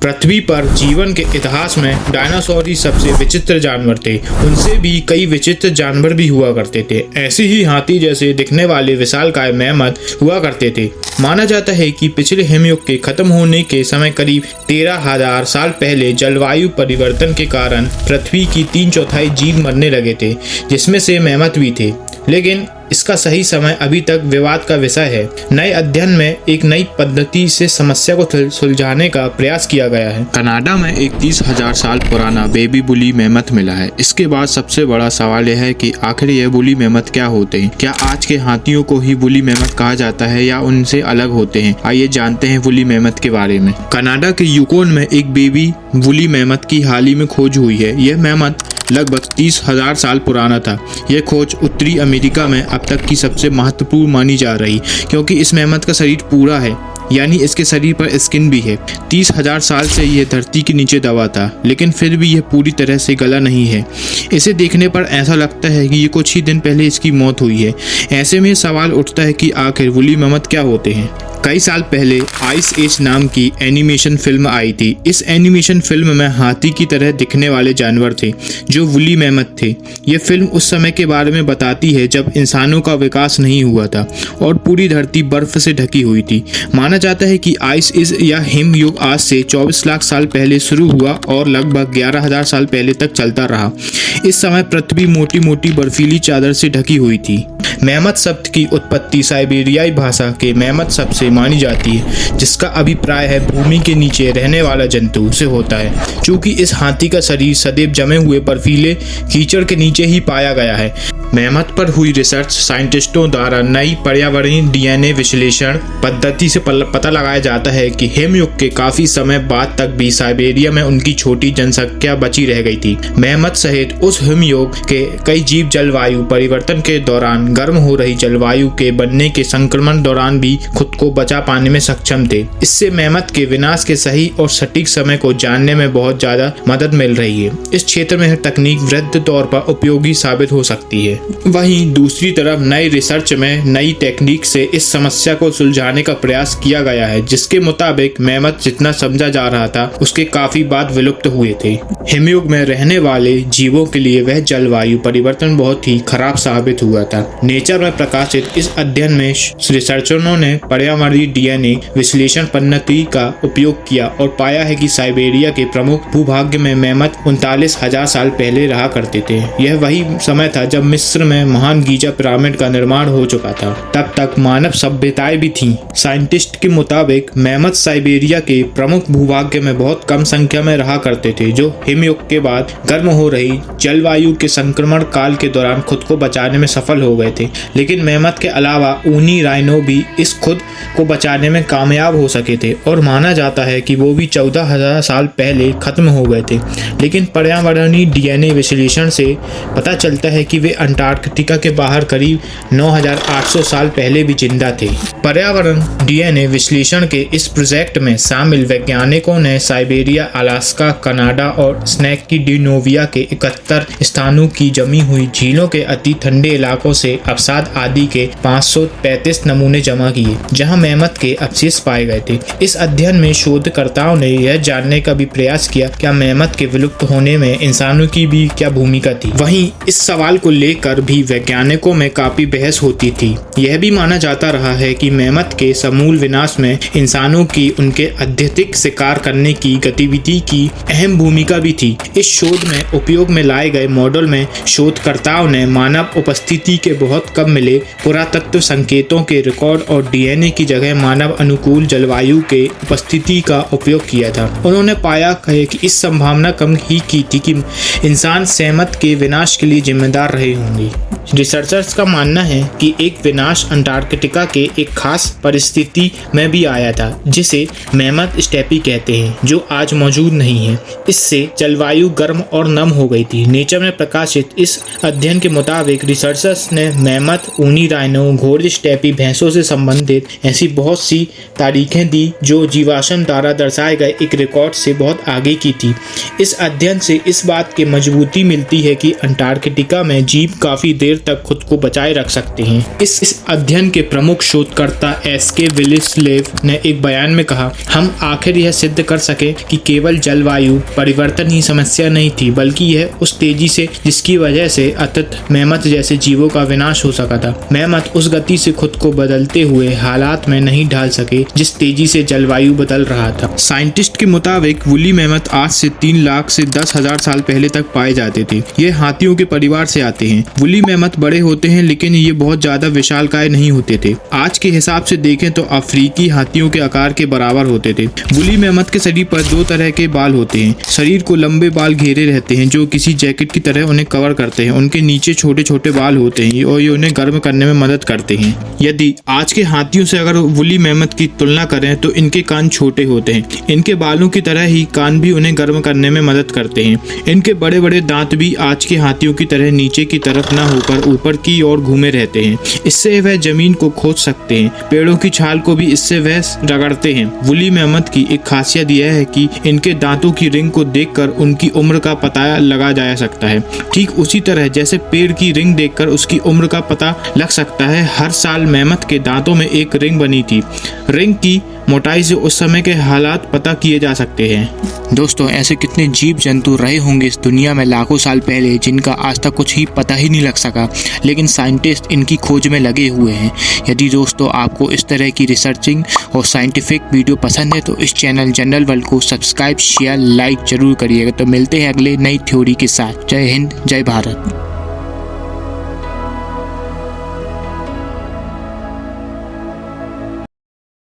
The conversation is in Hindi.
पृथ्वी पर जीवन के इतिहास में डायनासोर ही सबसे विचित्र जानवर थे। उनसे भी कई विचित्र जानवर भी हुआ करते थे। ऐसे ही हाथी जैसे दिखने वाले विशालकाय मेमथ हुआ करते थे। माना जाता है कि पिछले हिमयुग के खत्म होने के समय करीब 13,000 साल पहले जलवायु परिवर्तन के कारण पृथ्वी की 3/4 जीव मरने लगे थे, जिसमें से मेमथ भी थे। लेकिन इसका सही समय अभी तक विवाद का विषय है। नए अध्ययन में एक नई पद्धति से समस्या को सुलझाने का प्रयास किया गया है। कनाडा में एक 30,000 साल पुराना बेबी बुली मेमथ मिला है। इसके बाद सबसे बड़ा सवाल यह है कि आखिर ये बुली मेमथ क्या होते हैं। क्या आज के हाथियों को ही बुली मेमथ कहा जाता है या उनसे अलग होते हैं? आइए जानते हैं बुली मेमथ के बारे में। कनाडा के यूकोन में एक बेबी बुली मेमथ की हाल ही में खोज हुई है। यह मेमथ लगभग 30,000 साल पुराना था। यह खोज उत्तरी अमेरिका में अब तक की सबसे महत्वपूर्ण मानी जा रही, क्योंकि इस मेमथ का शरीर पूरा है, यानी इसके शरीर पर स्किन भी है। 30,000 साल से यह धरती के नीचे दबा था, लेकिन फिर भी यह पूरी तरह से गला नहीं है। इसे देखने पर ऐसा लगता है कि ये कुछ ही दिन पहले इसकी मौत हुई है। ऐसे में सवाल उठता है कि आखिर वुली मेमथ क्या होते हैं। कई साल पहले आइस एज नाम की एनिमेशन फिल्म आई थी। इस एनिमेशन फिल्म में हाथी की तरह दिखने वाले जानवर थे जो वुली मेमथ थे। यह फिल्म उस समय के बारे में बताती है जब इंसानों का विकास नहीं हुआ था और पूरी धरती बर्फ से ढकी हुई थी। माना जाता है कि आइस एज या हिम युग आज से 24 लाख साल पहले शुरू हुआ और लगभग 11,000 साल पहले तक चलता रहा। इस समय पृथ्वी मोटी मोटी बर्फीली चादर से ढकी हुई थी। मेमथ शब्द की उत्पत्ति साइबेरियाई भाषा के मेमथ शब्द से मानी जाती है, जिसका अभिप्राय है भूमि के नीचे रहने वाला जंतु से होता है। चूंकि इस हाथी का शरीर सदैव जमे हुए बर्फीले कीचड़ के नीचे ही पाया गया है। मेमथ पर हुई रिसर्च साइंटिस्टों द्वारा नई पर्यावरणीय डीएनए विश्लेषण पद्धति से पता लगाया जाता है कि हिमयुग के काफी समय बाद तक भी साइबेरिया में उनकी छोटी जनसंख्या बची रह गई थी। मेमथ सहित उस हिमयुग के कई जीव जलवायु परिवर्तन के दौरान गर्म हो रही जलवायु के बनने के संक्रमण दौरान भी खुद को बचा पाने में सक्षम थे। इससे मेमथ के विनाश के सही और सटीक समय को जानने में बहुत ज्यादा मदद मिल रही है। इस क्षेत्र में तकनीक वृहद तौर पर उपयोगी साबित हो सकती है। वहीं दूसरी तरफ नई रिसर्च में नई टेक्निक से इस समस्या को सुलझाने का प्रयास किया गया है, जिसके मुताबिक मेमथ जितना समझा जा रहा था उसके काफी बाद विलुप्त हुए थे। हिमयुग में रहने वाले जीवों के लिए वह जलवायु परिवर्तन बहुत ही खराब साबित हुआ था। नेचर में प्रकाशित इस अध्ययन में रिसर्चरों ने पर्यावरणीय डीएनए विश्लेषण पद्धति का उपयोग किया और पाया है कि साइबेरिया के प्रमुख भूभाग में मेमथ 39,000 साल पहले रहा करते थे। यह वही समय था जब मिस्र में महान गीजा पिरामिड का निर्माण हो चुका था। तब तक मानव सभ्यताएं भी थीं। साइंटिस्ट के मुताबिक मेमथ साइबेरिया के प्रमुख भूभाग में बहुत कम संख्या में रहा करते थे, जो हिमयुग के बाद गर्म हो रही जलवायु के संक्रमण काल के दौरान खुद को बचाने में सफल हो गए थे। लेकिन मेमथ के अलावा ऊनी राइनो भी इस खुद को बचाने में कामयाब हो सके थे और माना जाता है कि वो भी 14,000 साल पहले खत्म हो गए थे। लेकिन पर्यावरणीय डीएनए विश्लेषण से पता चलता है कि वे अंटार्कटिका के बाहर करीब 9,800 साल पहले भी जिंदा थे। पर्यावरण डीएनए विश्लेषण के इस प्रोजेक्ट में शामिल वैज्ञानिकों ने साइबेरिया, अलास्का, कनाडा और स्कैंडिनेविया के 71 स्थानों की जमी हुई झीलों के अति ठंडे इलाकों से अवसाद आदि के 535 नमूने जमा किए, जहां मेमथ के अवशेष पाए गए थे। इस अध्ययन में शोधकर्ताओं ने यह जानने का भी प्रयास किया क्या मेमथ के विलुप्त होने में इंसानों की भी क्या भूमिका थी। वहीं इस सवाल को लेकर भी वैज्ञानिकों में काफी बहस होती थी। यह भी माना जाता रहा है कि मेमथ के समूल विनाश में इंसानों की उनके अत्यधिक शिकार करने की गतिविधि की अहम भूमिका भी थी। इस शोध में उपयोग में लाए गए मॉडल में शोधकर्ताओं ने मानव उपस्थिति के बहुत कम मिले पुरातत्व संकेतों के रिकॉर्ड और डीएनए की जगह मानव अनुकूल जलवायु के उपस्थिति का उपयोग किया था। उन्होंने पाया है कि इस संभावना कम ही की थी कि इंसान मेमथ के विनाश के लिए जिम्मेदार रहे होंगे। रिसर्चर्स का मानना है कि एक विनाश अंटार्कटिका के एक खास परिस्थिति में भी आया था, जिसे मेमथ स्टेपी कहते हैं, जो आज मौजूद नहीं है। इससे जलवायु गर्म और नम हो गई थी। नेचर में प्रकाशित इस अध्ययन के मुताबिक रिसर्चर्स ने मेमथ, ऊनी राइनो, घोर स्टेपी भैंसों से संबंधित ऐसी बहुत सी तारीखें दी जो जीवाश्म द्वारा दर्शाए गए एक रिकॉर्ड से बहुत आगे की थी। इस अध्ययन से इस बात की मजबूती मिलती है कि अंटार्कटिका में जीव का काफी देर तक खुद को बचाए रख सकते हैं। इस अध्ययन के प्रमुख शोधकर्ता एसके विलिस्लेव ने एक बयान में कहा, हम आखिर यह सिद्ध कर सके कि केवल जलवायु परिवर्तन ही समस्या नहीं थी, बल्कि यह उस तेजी से जिसकी वजह से अतीत मेमत जैसे जीवों का विनाश हो सका था। मेमत उस गति से खुद को बदलते हुए हालात में नहीं ढाल सके जिस तेजी से जलवायु बदल रहा था। साइंटिस्ट के मुताबिक वुली मेमत आज से 3 लाख से 10,000 साल पहले तक पाए जाते थे। ये हाथियों के परिवार से आते हैं। वुली मेमत बड़े होते हैं, लेकिन ये बहुत ज्यादा विशालकाय नहीं होते थे। आज के हिसाब से देखें तो अफ्रीकी हाथियों के आकार के बराबर होते थे। वुली मेमत के शरीर पर 2 तरह के बाल होते हैं। शरीर को लंबे बाल घेरे रहते हैं जो किसी जैकेट की तरह उन्हें कवर करते हैं। उनके नीचे छोटे छोटे बाल होते हैं और ये उन्हें गर्म करने में मदद करते हैं। यदि आज के हाथियों से अगर वुली मेमत की तुलना करें तो इनके कान छोटे होते हैं। इनके बालों की तरह ही कान भी उन्हें गर्म करने में मदद करते हैं। इनके बड़े बड़े दांत भी आज के हाथियों की तरह नीचे की तरफ न होकर ऊपर की ओर घूमे रहते हैं। इससे वह जमीन को खोद सकते हैं। पेड़ों की छाल को भी इससे वह रगड़ते हैं। वुली मेमत की एक खासियत यह है कि इनके दांतों की रिंग को देखकर उनकी उम्र का पता लगा जा सकता है। ठीक उसी तरह जैसे पेड़ की रिंग देखकर उसकी उम्र का पता लग सकता है, हर साल मेमत के दांतों में एक रिंग बनी थी। रिंग की मोटाई से उस समय के हालात पता किए जा सकते हैं। दोस्तों, ऐसे कितने जीव जंतु रहे होंगे इस दुनिया में लाखों साल पहले जिनका आज तक कुछ ही पता ही नहीं लग सका, लेकिन साइंटिस्ट इनकी खोज में लगे हुए हैं। यदि दोस्तों आपको इस तरह की रिसर्चिंग और साइंटिफिक वीडियो पसंद है तो इस चैनल जनरल वर्ल्ड को सब्सक्राइब, शेयर, लाइक जरूर करिएगा। तो मिलते हैं अगले नई थ्योरी के साथ। जय हिंद, जय भारत।